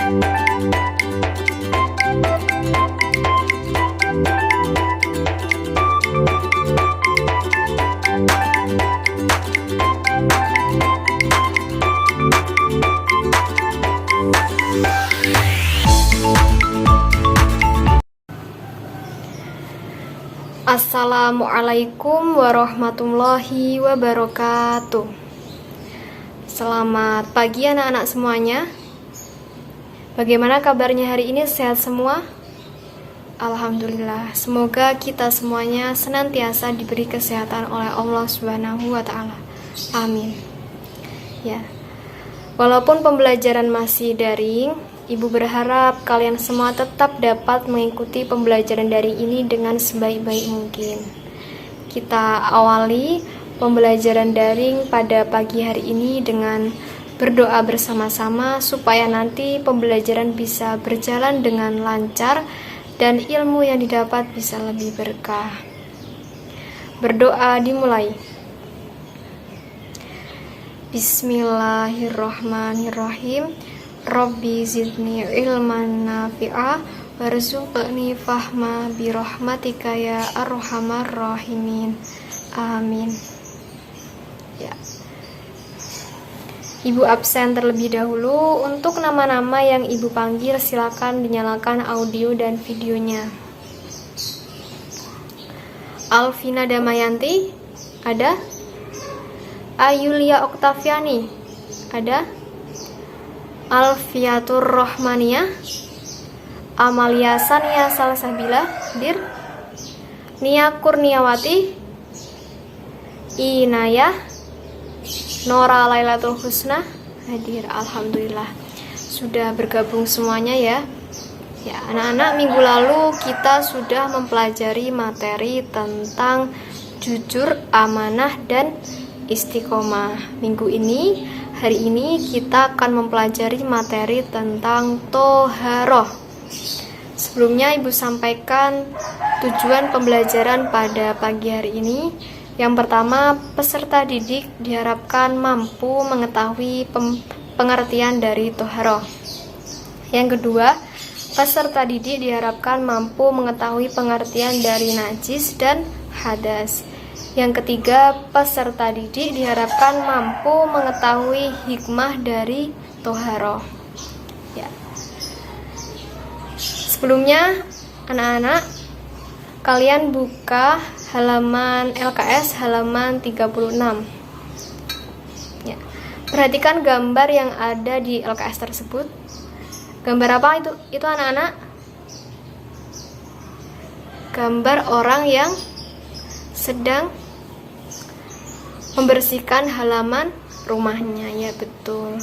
Assalamualaikum warahmatullahi wabarakatuh. Selamat pagi anak-anak semuanya. Bagaimana kabarnya hari ini? Sehat semua? Alhamdulillah. Semoga kita semuanya senantiasa diberi kesehatan oleh Allah Subhanahu wa taala. Amin. Ya. Walaupun pembelajaran masih daring, Ibu berharap kalian semua tetap dapat mengikuti pembelajaran daring ini dengan sebaik-baik mungkin. Kita awali pembelajaran daring pada pagi hari ini dengan berdoa bersama-sama supaya nanti pembelajaran bisa berjalan dengan lancar dan ilmu yang didapat bisa lebih berkah. Berdoa dimulai. Bismillahirrahmanirrahim. Rabbi zidni ilman nafi'a warzuqni fahma birahmatika ya arhamar rahimin. Amin. Ya. Ibu absen terlebih dahulu. Untuk nama-nama yang Ibu panggil silakan dinyalakan audio dan videonya. Alvina Damayanti, ada? Ayulia Oktaviani, ada? Alfiatur Rohmania, Amalia Sania Salsabila, hadir. Nia Kurniawati, Inayah, Nora Lailatul Husna, hadir. Alhamdulillah sudah bergabung semuanya ya. Ya, anak-anak, minggu lalu kita sudah mempelajari materi tentang jujur, amanah, dan istiqomah. Minggu ini, hari ini kita akan mempelajari materi tentang toharoh. Sebelumnya Ibu sampaikan tujuan pembelajaran pada pagi hari ini. Yang pertama, peserta didik diharapkan mampu mengetahui pengertian dari toharoh. Yang kedua, peserta didik diharapkan mampu mengetahui pengertian dari najis dan hadas. Yang ketiga, peserta didik diharapkan mampu mengetahui hikmah dari toharoh. Ya. Sebelumnya, anak-anak, kalian buka halaman LKS halaman 36. Ya. Perhatikan gambar yang ada di LKS tersebut. Gambar apa itu anak-anak? Gambar orang yang sedang membersihkan halaman rumahnya, ya betul.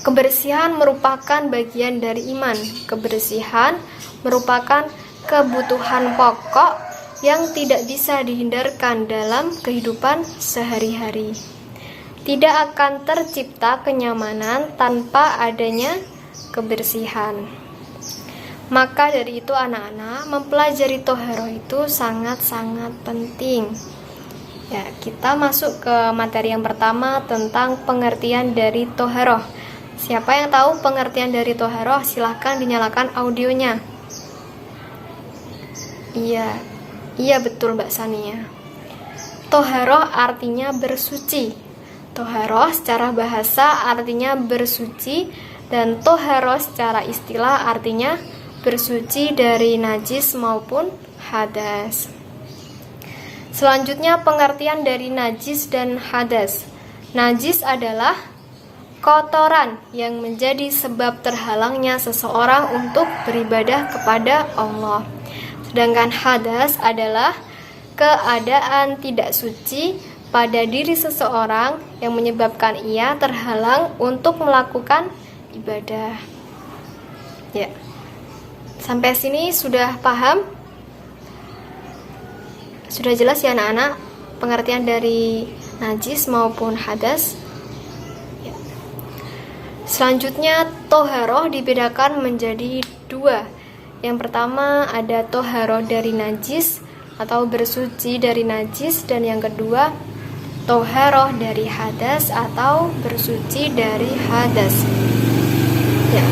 Kebersihan merupakan bagian dari iman. Kebersihan merupakan kebutuhan pokok yang tidak bisa dihindarkan dalam kehidupan sehari-hari. Tidak akan tercipta kenyamanan tanpa adanya kebersihan. Maka dari itu anak-anak, mempelajari toharoh itu sangat-sangat penting. Ya, kita masuk ke materi yang pertama tentang pengertian dari toharoh. Siapa yang tahu pengertian dari toharoh? Silahkan dinyalakan audionya. Iya betul Mbak Sania. Toharoh artinya bersuci. Toharoh secara bahasa artinya bersuci, dan toharoh secara istilah artinya bersuci dari najis maupun hadas. Selanjutnya pengertian dari najis dan hadas. Najis adalah kotoran yang menjadi sebab terhalangnya seseorang untuk beribadah kepada Allah. Sedangkan hadas adalah keadaan tidak suci pada diri seseorang yang menyebabkan ia terhalang untuk melakukan ibadah. Ya. Sampai sini sudah paham? Sudah jelas ya anak-anak pengertian dari najis maupun hadas? Ya. Selanjutnya toharoh dibedakan menjadi dua. Yang pertama ada toharoh dari najis atau bersuci dari najis, dan yang kedua toharoh dari hadas atau bersuci dari hadas. Ya.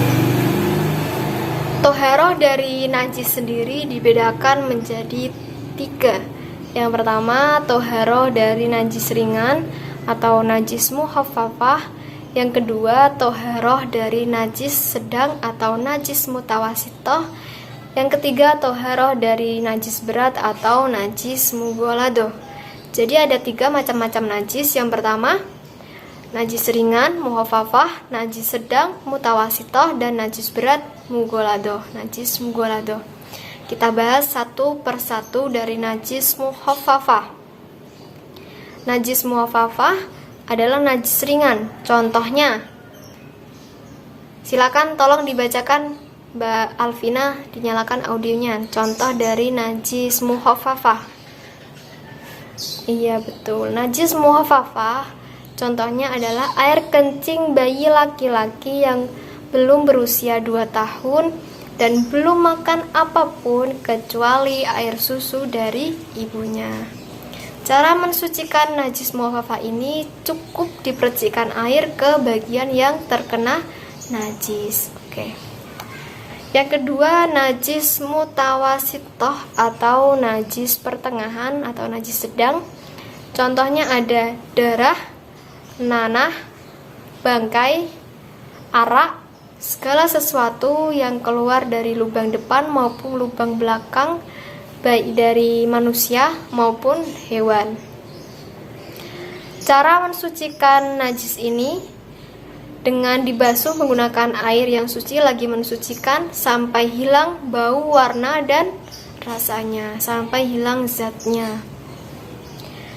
Toharoh dari najis sendiri dibedakan menjadi 3. Yang pertama, toharoh dari najis ringan atau najis muhaffafah. Yang kedua, toharoh dari najis sedang atau najis mutawasitoh. Yang ketiga, toharoh dari najis berat atau najis mughalladoh. Jadi ada 3 macam-macam najis. Yang pertama, najis ringan, muhaffafah, najis sedang, mutawasitoh, dan najis berat, mughalladoh, najis mughalladoh. Kita bahas satu persatu dari najis muhaffafah. Najis muhaffafah adalah najis ringan. Contohnya, silakan tolong dibacakan Mbak Alvina, dinyalakan audionya. Contoh dari najis muhaffafah. Iya betul, najis muhaffafah contohnya adalah air kencing bayi laki-laki yang belum berusia 2 tahun dan belum makan apapun kecuali air susu dari ibunya. Cara mensucikan najis muhaffafah ini cukup dipercikan air ke bagian yang terkena najis. Oke. Yang kedua, najis mutawasitoh atau najis pertengahan atau najis sedang. Contohnya ada darah, nanah, bangkai, arak, segala sesuatu yang keluar dari lubang depan maupun lubang belakang, baik dari manusia maupun hewan. Cara mensucikan najis ini dengan dibasuh menggunakan air yang suci lagi mensucikan sampai hilang bau, warna, dan rasanya, sampai hilang zatnya.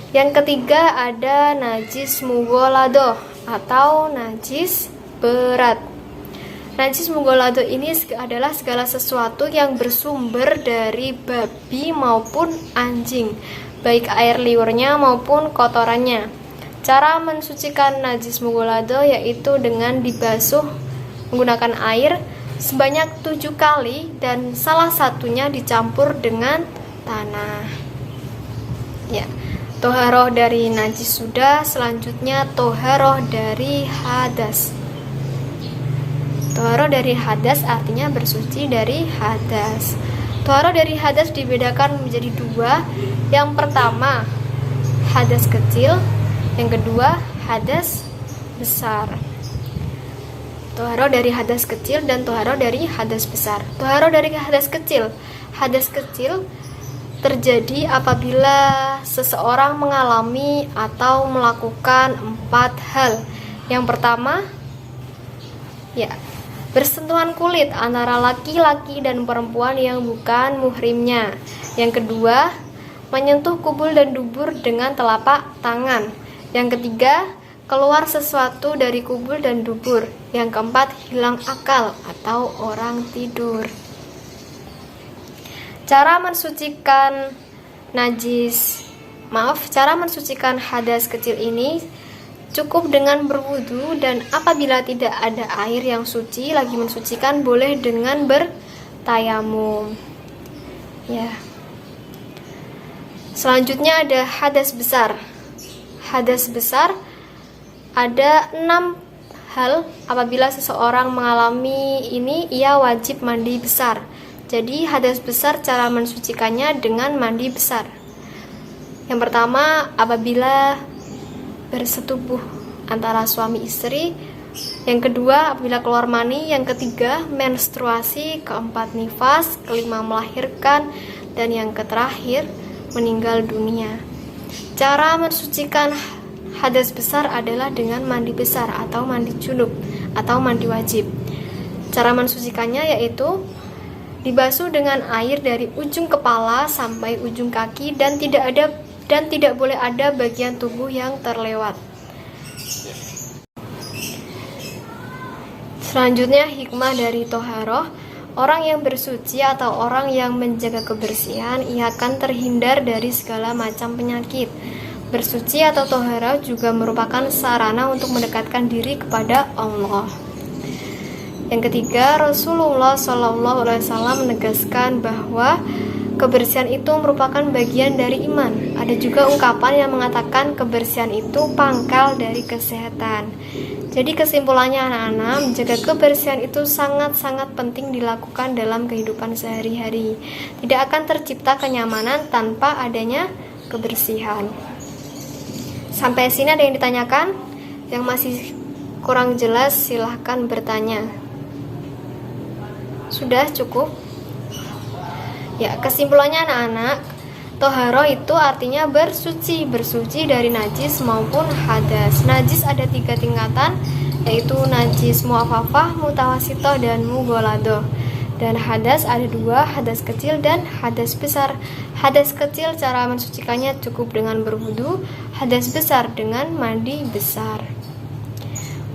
Yang ketiga ada najis mughalladoh atau najis berat. Najis mughalladoh ini adalah segala sesuatu yang bersumber dari babi maupun anjing, baik air liurnya maupun kotorannya. Cara mensucikan najis mughalladoh yaitu dengan dibasuh menggunakan air sebanyak 7 kali dan salah satunya dicampur dengan tanah. Ya. Toharoh dari najis sudah, selanjutnya toharoh dari hadas. Toharoh dari hadas artinya bersuci dari hadas. Toharoh dari hadas dibedakan menjadi 2. Yang pertama, hadas kecil. Yang kedua, hadas besar. Toharoh dari hadas kecil dan toharoh dari hadas besar. Toharoh dari hadas kecil. Hadas kecil terjadi apabila seseorang mengalami atau melakukan 4 hal. Yang pertama, bersentuhan kulit antara laki-laki dan perempuan yang bukan muhrimnya. Yang kedua, menyentuh kubul dan dubur dengan telapak tangan. Yang ketiga, keluar sesuatu dari kubul dan dubur. Yang keempat, hilang akal atau orang tidur. Cara mensucikan hadas kecil ini cukup dengan berwudu, dan apabila tidak ada air yang suci lagi mensucikan boleh dengan bertayamum. Ya. Selanjutnya ada hadas besar. Hadas besar ada 6 hal apabila seseorang mengalami ini ia wajib mandi besar. Jadi hadas besar cara mensucikannya dengan mandi besar. Yang pertama, apabila bersetubuh antara suami istri. Yang kedua, apabila keluar mani. Yang ketiga, menstruasi. Keempat, nifas. Kelima, melahirkan. Dan yang terakhir, meninggal dunia. Cara mensucikan hadas besar adalah dengan mandi besar atau mandi junub atau mandi wajib. Cara mensucikannya yaitu dibasuh dengan air dari ujung kepala sampai ujung kaki dan tidak boleh ada bagian tubuh yang terlewat. Selanjutnya, hikmah dari toharoh. Orang yang bersuci atau orang yang menjaga kebersihan ia akan terhindar dari segala macam penyakit. Bersuci atau toharoh juga merupakan sarana untuk mendekatkan diri kepada Allah. Yang ketiga, Rasulullah SAW menegaskan bahwa kebersihan itu merupakan bagian dari iman. Ada juga ungkapan yang mengatakan kebersihan itu pangkal dari kesehatan. Jadi kesimpulannya anak-anak, menjaga kebersihan itu sangat-sangat penting dilakukan dalam kehidupan sehari-hari. Tidak akan tercipta kenyamanan tanpa adanya kebersihan. Sampai sini ada yang ditanyakan? Yang masih kurang jelas silahkan bertanya. Sudah cukup? Ya, kesimpulannya anak-anak, toharo itu artinya bersuci dari najis maupun hadas. Najis ada 3 tingkatan, yaitu najis mu'affafah, mutawasitoh, dan mughalladhoh. Dan hadas ada 2, hadas kecil dan hadas besar. Hadas kecil cara mensucikannya cukup dengan berwudu, hadas besar dengan mandi besar.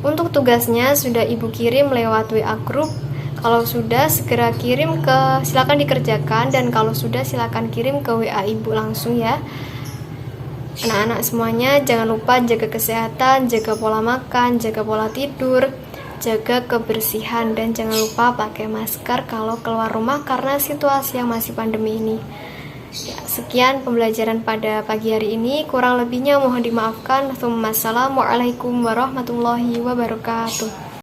Untuk tugasnya sudah Ibu kirim lewat WA group. Kalau sudah segera kirim silakan dikerjakan, dan kalau sudah silakan kirim ke WA Ibu langsung ya. Anak-anak semuanya jangan lupa jaga kesehatan, jaga pola makan, jaga pola tidur, jaga kebersihan, dan jangan lupa pakai masker kalau keluar rumah karena situasi yang masih pandemi ini. Ya, sekian pembelajaran pada pagi hari ini, kurang lebihnya mohon dimaafkan. Wassalamualaikum warahmatullahi wabarakatuh.